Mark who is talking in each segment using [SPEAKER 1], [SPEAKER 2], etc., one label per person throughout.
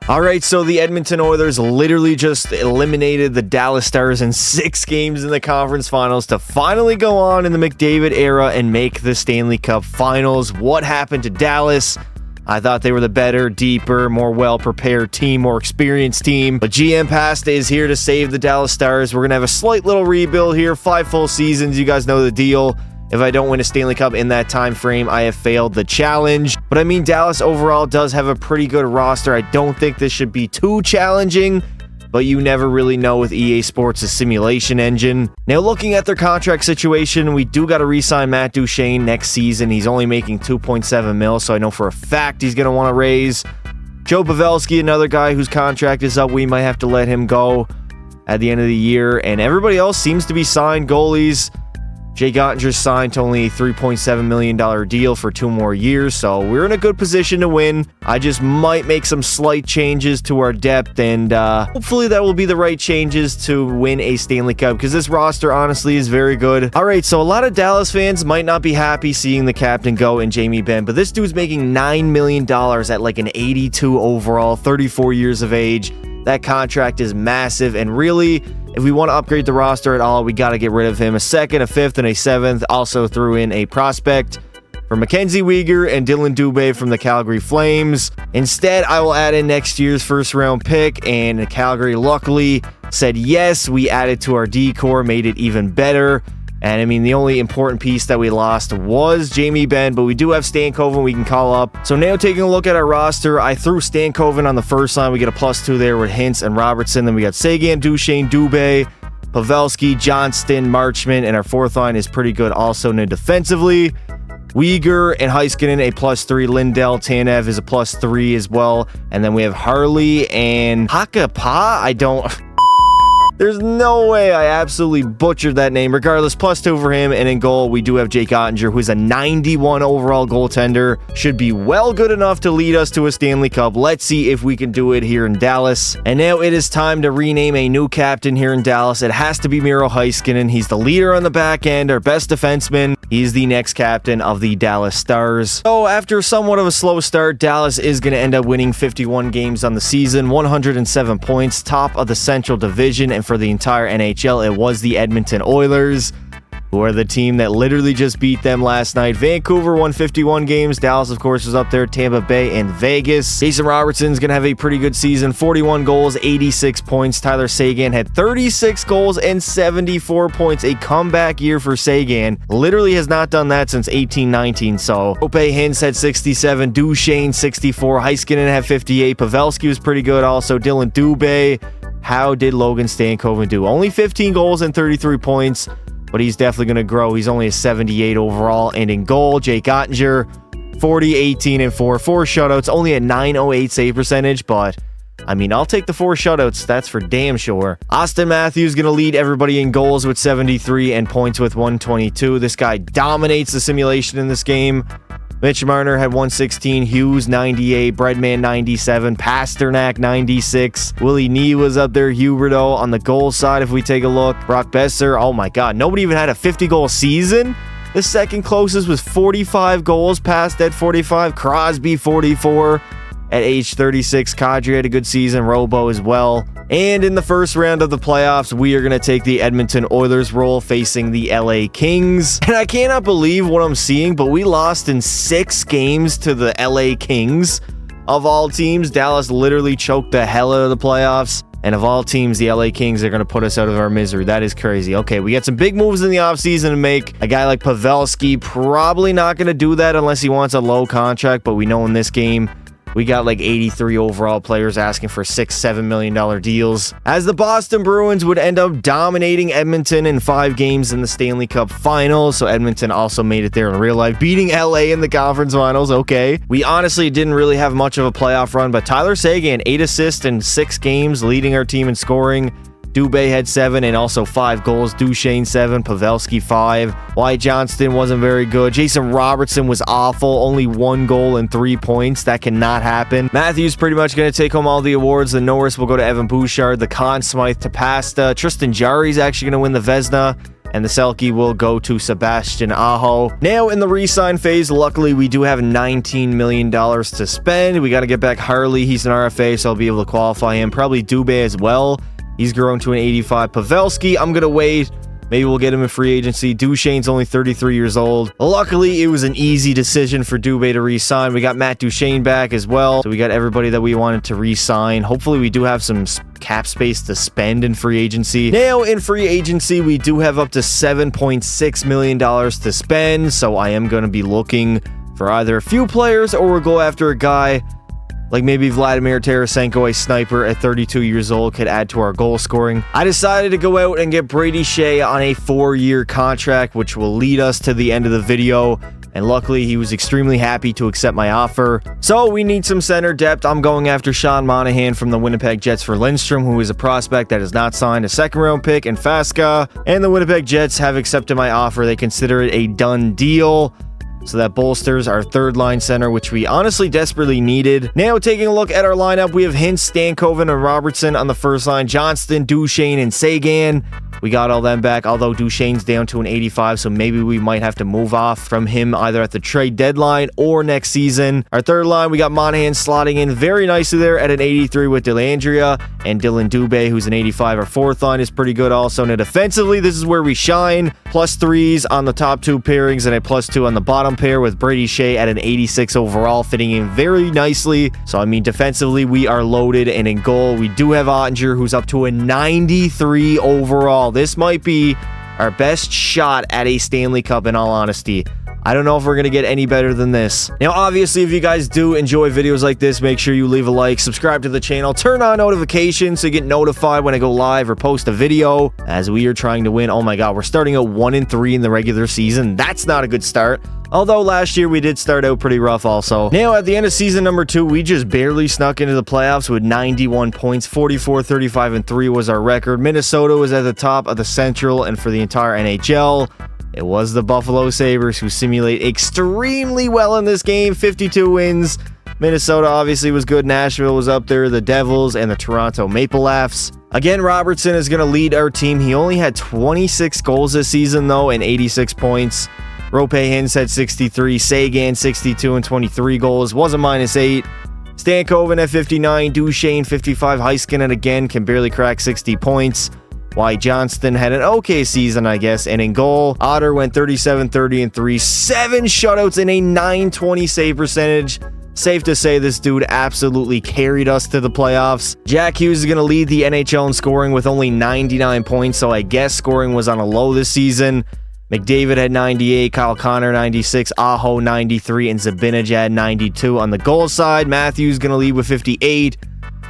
[SPEAKER 1] All right, so the Edmonton Oilers literally just eliminated the Dallas Stars in 6 games in the conference finals to finally go on in the McDavid era and make the Stanley Cup Finals. What happened to Dallas? I thought they were the better, deeper, more well-prepared team, more experienced team. But GM Pasta is here to save the Dallas Stars. We're going to have a slight little rebuild here. 5 full seasons. You guys know the deal. If I don't win a Stanley Cup in that time frame, I have failed the challenge. But I mean, Dallas overall does have a pretty good roster. I don't think this should be too challenging, but you never really know with EA Sports' simulation engine. Now, looking at their contract situation, we do got to re-sign Matt Duchene next season. He's only making $2.7 million, so I know for a fact he's going to want to raise. Joe Pavelski, another guy whose contract is up. We might have to let him go at the end of the year. And everybody else seems to be signed goalies. Jake Oettinger signed to only a $3.7 million deal for 2 more years, so we're in a good position to win. I just might make some slight changes to our depth, and hopefully that will be the right changes to win a Stanley Cup, because this roster honestly is very good. All right, so a lot of Dallas fans might not be happy seeing the captain go in Jamie Benn, but this dude's making $9 million at like an 82 overall, 34 years of age. That contract is massive, and really, if we want to upgrade the roster at all, we got to get rid of him. A 2nd, a 5th, and a 7th. Also threw in a prospect for Mackenzie Weegar and Dylan Dubé from the Calgary Flames. Instead, I will add in next year's first-round pick, and Calgary luckily said yes. We added to our D-core, made it even better. And I mean, the only important piece that we lost was Jamie Benn, but we do have Stankoven we can call up. So now taking a look at our roster, I threw Stankoven on the first line. We get a +2 there with Hintz and Robertson. Then we got Seguin, Duchene, Dubé, Pavelski, Johnston, Marchment, and our 4th line is pretty good also. Now defensively, Weegar and Heiskanen a +3. Lindell, Tanev is a +3 as well. And then we have Harley and Hakapa. There's no way I absolutely butchered that name. Regardless, +2 for him. And in goal, we do have Jake Oettinger, who's a 91 overall goaltender. Should be well good enough to lead us to a Stanley Cup. Let's see if we can do it here in Dallas. And now it is time to rename a new captain here in Dallas. It has to be Miro Heiskanen. He's the leader on the back end, our best defenseman. He's the next captain of the Dallas Stars. So after somewhat of a slow start, Dallas is going to end up winning 51 games on the season, 107 points, top of the Central Division, and for the entire NHL, it was the Edmonton Oilers, who are the team that literally just beat them last night. Vancouver won 51 games. Dallas, of course, was up there. Tampa Bay and Vegas. Jason Robertson's going to have a pretty good season. 41 goals, 86 points. Tyler Seguin had 36 goals and 74 points. A comeback year for Seguin. Literally has not done that since 18-19. So, Ope Hintz had 67. Duchene, 64. Heiskanen had 58. Pavelski was pretty good also. Dylan Dubé. How did Logan Stankoven do? Only 15 goals and 33 points, but he's definitely going to grow. He's only a 78 overall. And in goal, Jake Oettinger, 40, 18, and 4. 4 shutouts, only a .908 save percentage, but I mean, I'll take the 4 shutouts. That's for damn sure. Austin Matthews going to lead everybody in goals with 73 and points with 122. This guy dominates the simulation in this game. Mitch Marner had 116, Hughes 98, Breadman 97, Pasternak 96, Willie Nee was up there, Huberdeau on the goal side if we take a look. Brock Besser, oh my god, nobody even had a 50-goal season. The second closest was 45 goals past at 45, Crosby 44 at age 36, Kadri had a good season, Robo as well. And in the first round of the playoffs, we are going to take the Edmonton Oilers role facing the LA Kings. And I cannot believe what I'm seeing, but we lost in 6 games to the LA Kings. Of all teams, Dallas literally choked the hell out of the playoffs. And of all teams, the LA Kings are going to put us out of our misery. That is crazy. Okay, we got some big moves in the offseason to make. A guy like Pavelski, probably not going to do that unless he wants a low contract, but we know in this game, we got like 83 overall players asking for $6-7 million deals. As the Boston Bruins would end up dominating Edmonton in 5 games in the Stanley Cup Finals. So Edmonton also made it there in real life, beating LA in the conference finals. Okay. We honestly didn't really have much of a playoff run, but Tyler Seguin, 8 assists in 6 games, leading our team in scoring. Dubé had 7 and also 5 goals. Duchene 7, Pavelski 5. Wyatt Johnston wasn't very good. Jason Robertson was awful. Only 1 goal and 3 points. That cannot happen. Matthews pretty much going to take home all the awards. The Norris will go to Evan Bouchard. The Conn Smythe to Pasta. Tristan Jarry's actually going to win the Vezina. and the Selke will go to Sebastian Aho. Now in the re-sign phase, luckily we do have $19 million to spend. We got to get back Harley. He's an RFA, so I'll be able to qualify him. Probably Dubé as well. He's grown to an 85. Pavelski, I'm going to wait. Maybe we'll get him in free agency. Duchene's only 33 years old. Luckily, it was an easy decision for Dubé to re-sign. We got Matt Duchene back as well. So we got everybody that we wanted to re-sign. Hopefully, we do have some cap space to spend in free agency. Now, in free agency, we do have up to $7.6 million to spend. So I am going to be looking for either a few players or we'll go after a guy like maybe Vladimir Tarasenko, a sniper at 32 years old, could add to our goal scoring. I decided to go out and get Brady Shea on a 4-year contract, which will lead us to the end of the video. And luckily, he was extremely happy to accept my offer. So we need some center depth. I'm going after Sean Monahan from the Winnipeg Jets for Lindstrom, who is a prospect that has not signed a second-round pick, and Fasca. And the Winnipeg Jets have accepted my offer. They consider it a done deal. So that bolsters our third-line center, which we honestly desperately needed. Now, taking a look at our lineup, we have Hintz, Stankoven, and Robertson on the first line. Johnston, Duchene, and Sagan. We got all them back, although Duchene's down to an 85, so maybe we might have to move off from him either at the trade deadline or next season. Our third line, we got Monahan slotting in very nicely there at an 83 with Dellandrea and Dylan Dubé, who's an 85. Our fourth line is pretty good also. Now, defensively, this is where we shine. +3s on the top two pairings and a +2 on the bottom pair with Brady Shea at an 86 overall, fitting in very nicely. So, I mean, defensively, we are loaded, and in goal, we do have Ottinger, who's up to a 93 overall. This might be our best shot at a Stanley Cup, in all honesty. I don't know if we're going to get any better than this. Now, obviously, if you guys do enjoy videos like this, make sure you leave a like, subscribe to the channel, turn on notifications so you get notified when I go live or post a video, as we are trying to win. Oh my god, we're starting at 1-3 in the regular season. That's not a good start. Although last year we did start out pretty rough also. Now, at the end of season number 2, we just barely snuck into the playoffs with 91 points. 44, 35, and 3 was our record. Minnesota was at the top of the Central, and for the entire NHL, it was the Buffalo Sabres who simulate extremely well in this game. 52 wins. Minnesota obviously was good. Nashville was up there. The Devils and the Toronto Maple Leafs. Again, Robertson is going to lead our team. He only had 26 goals this season, though, and 86 points. Roope Hintz had 63, Sagan 62 and 23 goals, was a -8. Stankoven at 59, Duchene 55, Heiskanen again can barely crack 60 points. Why Johnston had an okay season, I guess, and in goal, Otter went 37, 30, and 3, 7 shutouts and a .920 save percentage. Safe to say this dude absolutely carried us to the playoffs. Jack Hughes is going to lead the NHL in scoring with only 99 points, so I guess scoring was on a low this season. McDavid had 98, Kyle Connor 96, Aho 93, and Zibanejad 92. On the goal side, Matthews going to lead with 58,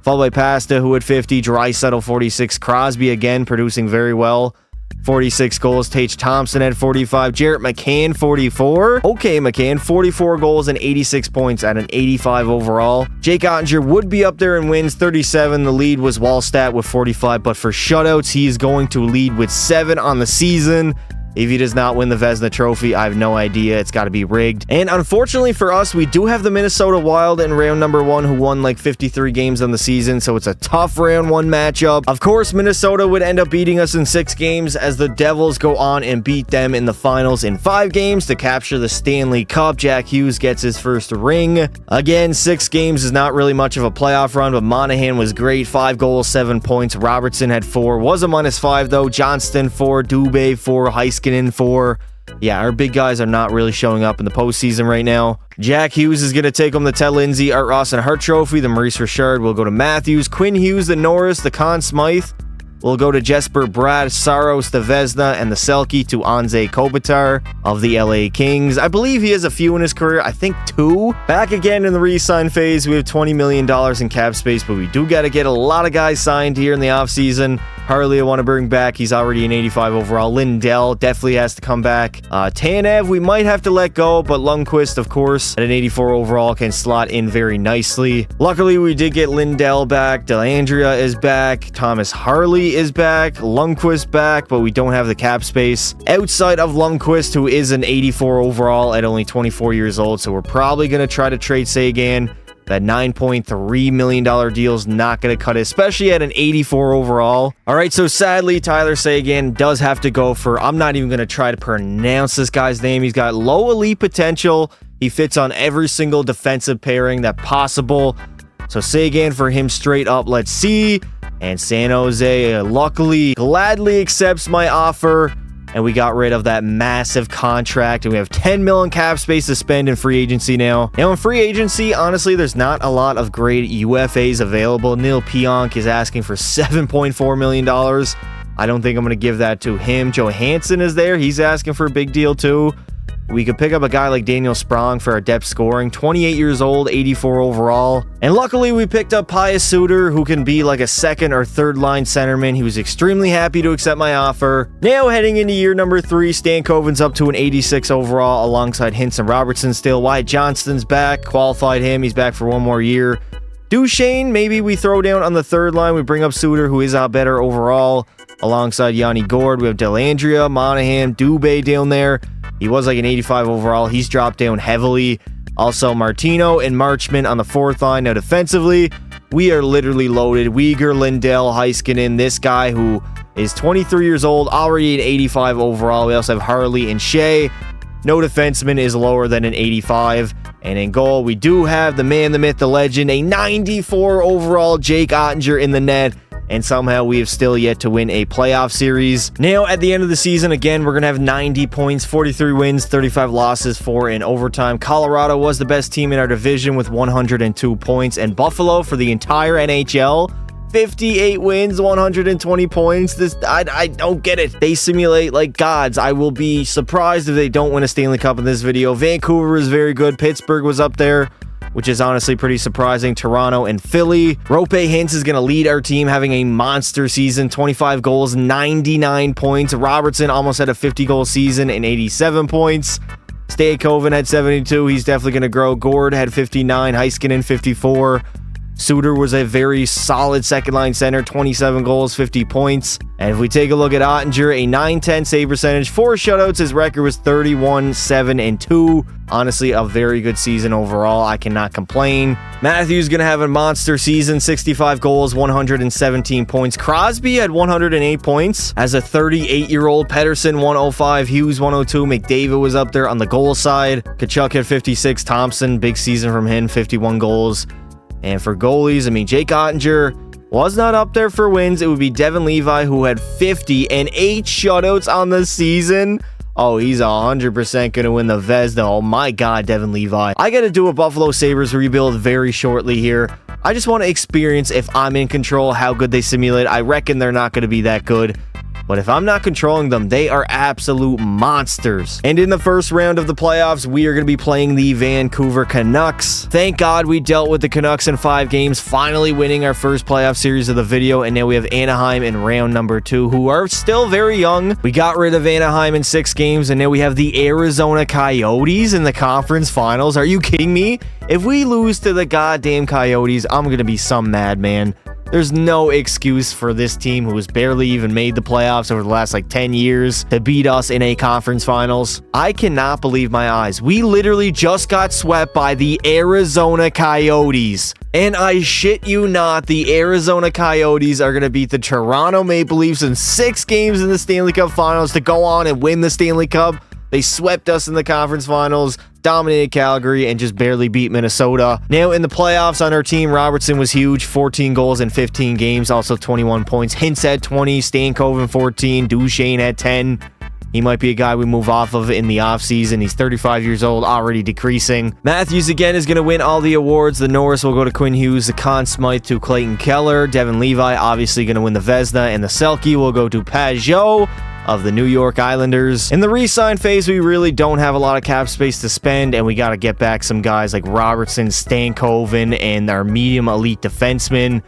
[SPEAKER 1] followed by Pasta, who had 50, Draisaitl 46, Crosby again producing very well, 46 goals. Tage Thompson had 45, Jarrett McCann 44. Okay, McCann 44 goals and 86 points at an 85 overall. Jake Ottinger would be up there in wins, 37. The lead was Wallstat with 45, but for shutouts, he is going to lead with 7 on the season. If he does not win the Vezina Trophy, I have no idea. It's got to be rigged. And unfortunately for us, we do have the Minnesota Wild in round number 1, who won like 53 games on the season, so it's a tough round 1 matchup. Of course, Minnesota would end up beating us in 6 games as the Devils go on and beat them in the finals in 5 games to capture the Stanley Cup. Jack Hughes gets his first ring. Again, 6 games is not really much of a playoff run, but Monahan was great. 5 goals, 7 points. Robertson had 4. Was a -5, though. Johnston 4. Dubé 4. Heiskanen in 4. Yeah, our big guys are not really showing up in the postseason right now. Jack Hughes is going to take home the Ted Lindsay, Art Ross, and Hart Trophy. The Maurice Richard will go to Matthews. Quinn Hughes, the Norris, the Conn Smythe will go to Jesper Bratt. Saros, the Vezina, and the Selke to Anze Kopitar of the LA Kings. I believe he has a few in his career. I think 2. Back again in the re-sign phase. We have $20 million in cap space, but we do got to get a lot of guys signed here in the offseason. Harley I want to bring back. He's already an 85 overall. Lindell definitely has to come back. Tanev, we might have to let go, but Lundqvist, of course, at an 84 overall can slot in very nicely. Luckily, we did get Lindell back. Dellandrea is back. Thomas Harley is back. Lundqvist back, but we don't have the cap space. Outside of Lundqvist, who is an 84 overall at only 24 years old, so we're probably going to try to trade Sagan. That $9.3 million deal is not going to cut it, especially at an 84 overall. All right, so sadly, Tyler Seguin does have to go for, I'm not even going to try to pronounce this guy's name. He's got low elite potential. He fits on every single defensive pairing that possible. So Seguin for him straight up, let's see. And San Jose, luckily, gladly accepts my offer. And we got rid of that massive contract. And we have $10 million cap space to spend in free agency now. Now, in free agency, honestly, there's not a lot of great UFAs available. Neil Pionk is asking for $7.4 million. I don't think I'm going to give that to him. Johansson is there. He's asking for a big deal, too. We could pick up a guy like Daniel Sprong for our depth scoring. 28 years old, 84 overall. And luckily, we picked up Pius Suter, who can be like a second or third line centerman. He was extremely happy to accept my offer. Now, heading into year number 3, Stankoven's up to an 86 overall alongside Hintz and Robertson still. Wyatt Johnston's back, qualified him. He's back for one more year. Duchesne, maybe we throw down on the third line. We bring up Suter, who is out better overall, alongside Yanni Gourde. We have Dellandrea, Monahan, Dubé down there. He was like an 85 overall. He's dropped down heavily. Also, Martino and Marchment on the fourth line. Now, defensively, we are literally loaded. Weegar, Lindell, Heiskanen, this guy who is 23 years old, already an 85 overall. We also have Harley and Shea. No defenseman is lower than an 85. And in goal, we do have the man, the myth, the legend, a 94 overall Jake Ottinger in the net. And somehow we have still yet to win a playoff series. Now, at the end of the season, again, we're going to have 90 points, 43 wins, 35 losses, 4 in overtime. Colorado was the best team in our division with 102 points. And Buffalo, for the entire NHL, 58 wins, 120 points. I don't get it. They simulate like gods. I will be surprised if they don't win a Stanley Cup in this video. Vancouver is very good. Pittsburgh was up there, which is honestly pretty surprising. Toronto and Philly. Roope Hintz is going to lead our team, having a monster season. 25 goals, 99 points. Robertson almost had a 50-goal season and 87 points. Stankoven had 72. He's definitely going to grow. Gourde had 59. Heiskanen 54. Suter was a very solid second-line center, 27 goals, 50 points. And if we take a look at Ottinger, a .910 save percentage, 4 shutouts. His record was 31-7-2. Honestly, a very good season overall. I cannot complain. Matthews going to have a monster season, 65 goals, 117 points. Crosby had 108 points as a 38-year-old. Pettersson, 105. Hughes, 102. McDavid was up there on the goal side. Tkachuk had 56. Thompson, big season from him, 51 goals. And for goalies, I mean, Jake Ottinger was not up there for wins. It would be Devin Levi, who had 50 and 8 shutouts on the season. Oh, he's 100% going to win the Vezina. Oh my God, Devin Levi. I got to do a Buffalo Sabres rebuild very shortly here. I just want to experience, if I'm in control, how good they simulate. I reckon they're not going to be that good. But if I'm not controlling them, they are absolute monsters. And in the first round of the playoffs, we are going to be playing the Vancouver Canucks. Thank God we dealt with the Canucks in 5 games, finally winning our first playoff series of the video. And now we have Anaheim in round number 2, who are still very young. We got rid of Anaheim in 6 games, and now we have the Arizona Coyotes in the conference finals. Are you kidding me? If we lose to the goddamn Coyotes, I'm going to be some madman. There's no excuse for this team, who has barely even made the playoffs over the last 10 years, to beat us in a conference finals. I cannot believe my eyes. We literally just got swept by the Arizona Coyotes. And I shit you not, the Arizona Coyotes are going to beat the Toronto Maple Leafs in 6 games in the Stanley Cup Finals to go on and win the Stanley Cup. They swept us in the conference finals, dominated Calgary, and just barely beat Minnesota. Now, in the playoffs on our team, Robertson was huge. 14 goals in 15 games, also 21 points. Hintz had 20, Stankoven 14, Duchesne had 10. He might be a guy we move off of in the offseason. He's 35 years old, already decreasing. Matthews, again, is going to win all the awards. The Norris will go to Quinn Hughes, the Conn Smythe to Clayton Keller. Devin Levi, obviously going to win the Vezina, and the Selke will go to Pajot of the New York Islanders. In the re-sign phase, we really don't have a lot of cap space to spend, and we got to get back some guys like Robertson, Stankoven, and our medium elite defensemen.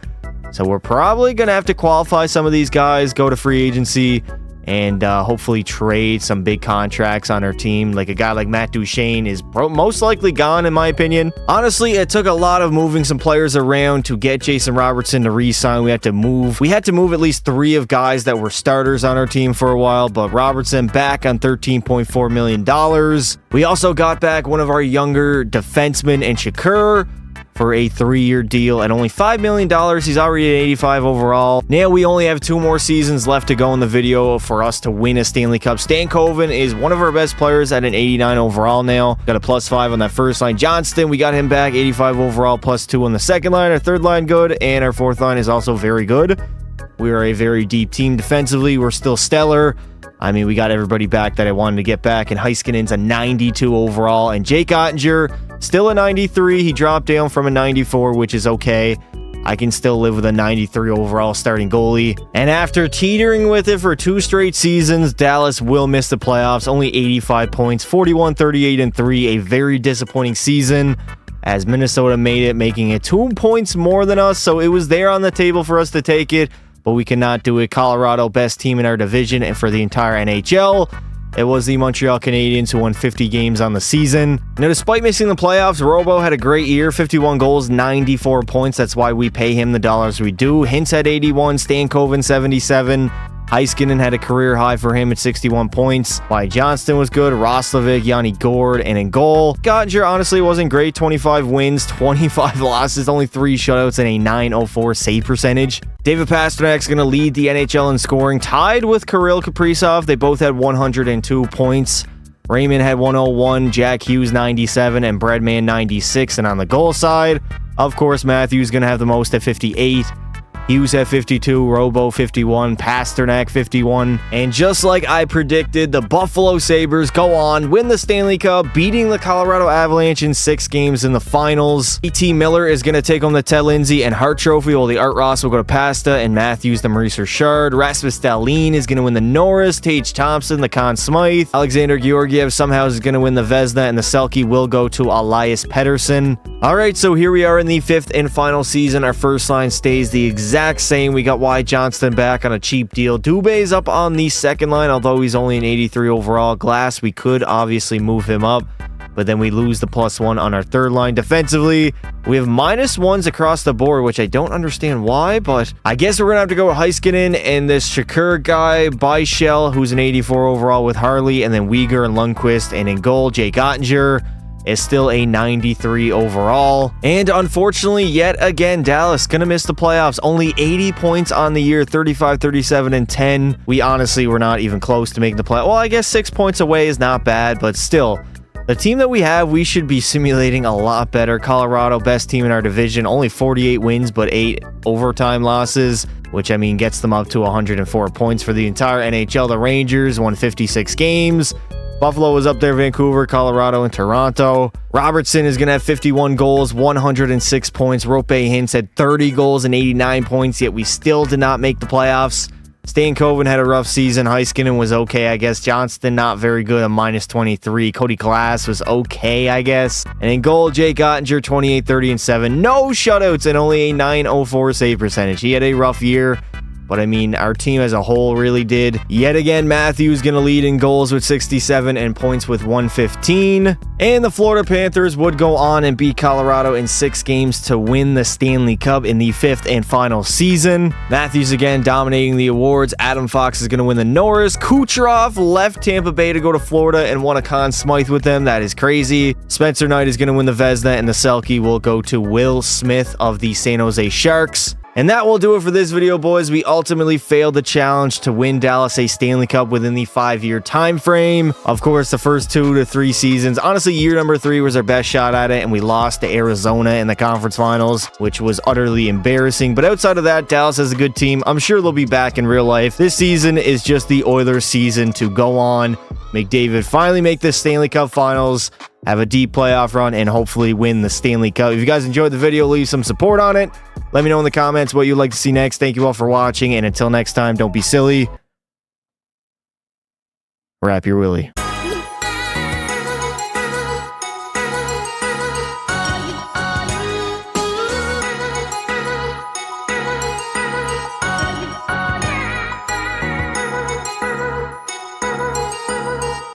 [SPEAKER 1] So we're probably going to have to qualify some of these guys, go to free agency, and hopefully trade some big contracts on our team. Like a guy like Matt Duchene is most likely gone, in my opinion. Honestly, it took a lot of moving some players around to get Jason Robertson to re-sign. We had to move at least 3 of guys that were starters on our team for a while, but Robertson back on $13.4 million. We also got back one of our younger defensemen in Shakur for a 3-year deal at only $5 million. He's already at 85 overall. Now we only have 2 more seasons left to go in the video for us to win a Stanley Cup. Stankoven is one of our best players at an 89 overall now. Got a +5 on that first line. Johnston, we got him back, 85 overall, +2 on the second line. Our third line good, and our fourth line is also very good. We are a very deep team defensively. We're still stellar. I mean, we got everybody back that I wanted to get back, and Heiskanen's a 92 overall, and Jake Ottinger, still a 93. He dropped down from a 94, which is okay. I can still live with a 93 overall starting goalie. And after teetering with it for 2 straight seasons, Dallas will miss the playoffs. Only 85 points, 41, 38, and 3. A very disappointing season, as Minnesota made it, making it 2 points more than us, so it was there on the table for us to take it, but we cannot do it. Colorado, best team in our division and for the entire NHL. It was the Montreal Canadiens who won 50 games on the season. Now, despite missing the playoffs, Robo had a great year, 51 goals, 94 points. That's why we pay him the dollars we do. Hintz had 81, Stankoven 77. Heiskanen had a career high for him at 61 points. Wyatt Johnston was good. Roslovic, Yanni Gourde, and in goal, Gottinger honestly wasn't great. 25 wins, 25 losses, only 3 shutouts, and a .904 save percentage. David Pasternak's going to lead the NHL in scoring, tied with Kirill Kaprizov. They both had 102 points. Raymond had 101, Jack Hughes 97, and Breadman 96. And on the goal side, of course, Matthews going to have the most at 58. Hughes at 52, Robo 51, Pasternak 51. And just like I predicted, the Buffalo Sabres go on, win the Stanley Cup, beating the Colorado Avalanche in 6 games in the finals. E.T. Miller is going to take home the Ted Lindsay and Hart Trophy, while the Art Ross will go to Pasta, and Matthews the Maurice Richard. Rasmus Dahlin is going to win the Norris, Tage Thompson the Conn Smythe. Alexander Georgiev somehow is going to win the Vezina, and the Selke will go to Elias Pettersson. All right, so here we are in the 5th and final season. Our first line stays the exact same. We got Wyatt Johnston back on a cheap deal. Dubé's up on the second line, although he's only an 83 overall. Glass, we could obviously move him up, but then we lose the +1 on our third line. Defensively, we have -1s across the board, which I don't understand why, but I guess we're going to have to go with Heiskanen and this Shakur guy, Bichel, who's an 84 overall with Harley, and then Uyghur and Lundqvist, and in goal, Jake Ottinger is still a 93 overall. And unfortunately, yet again, Dallas gonna miss the playoffs. Only 80 points on the year, 35, 37, and 10. We honestly were not even close to making the playoffs. Well, I guess 6 points away is not bad, but still, the team that we have, we should be simulating a lot better. Colorado, best team in our division, only 48 wins, but 8 overtime losses, which I mean gets them up to 104 points for the entire NHL. The Rangers won 56 games. Buffalo was up there, Vancouver, Colorado, and Toronto. Robertson is going to have 51 goals, 106 points. Roope Hintz had 30 goals and 89 points, yet we still did not make the playoffs. Stankoven had a rough season. Heiskanen was okay, I guess. Johnston, not very good, a -23. Cody Glass was okay, I guess. And in goal, Jake Ottinger, 28, 30, and 7. No shutouts and only a .904 save percentage. He had a rough year, but I mean, our team as a whole really did. Yet again, Matthews going to lead in goals with 67 and points with 115. And the Florida Panthers would go on and beat Colorado in 6 games to win the Stanley Cup in the 5th and final season. Matthews again dominating the awards. Adam Fox is going to win the Norris. Kucherov left Tampa Bay to go to Florida and won a Conn Smythe with them. That is crazy. Spencer Knight is going to win the Vezina, and the Selke will go to Will Smith of the San Jose Sharks. And that will do it for this video, boys. We ultimately failed the challenge to win Dallas a Stanley Cup within the 5-year time frame. Of course, the first 2 to 3 seasons. Honestly, year number 3 was our best shot at it, and we lost to Arizona in the conference finals, which was utterly embarrassing. But outside of that, Dallas is a good team. I'm sure they'll be back in real life. This season is just the Oilers season to go on. McDavid finally make the Stanley Cup finals, have a deep playoff run, and hopefully win the Stanley Cup. If you guys enjoyed the video, leave some support on it. Let me know in the comments what you'd like to see next. Thank you all for watching, and until next time, don't be silly. Wrap your willy.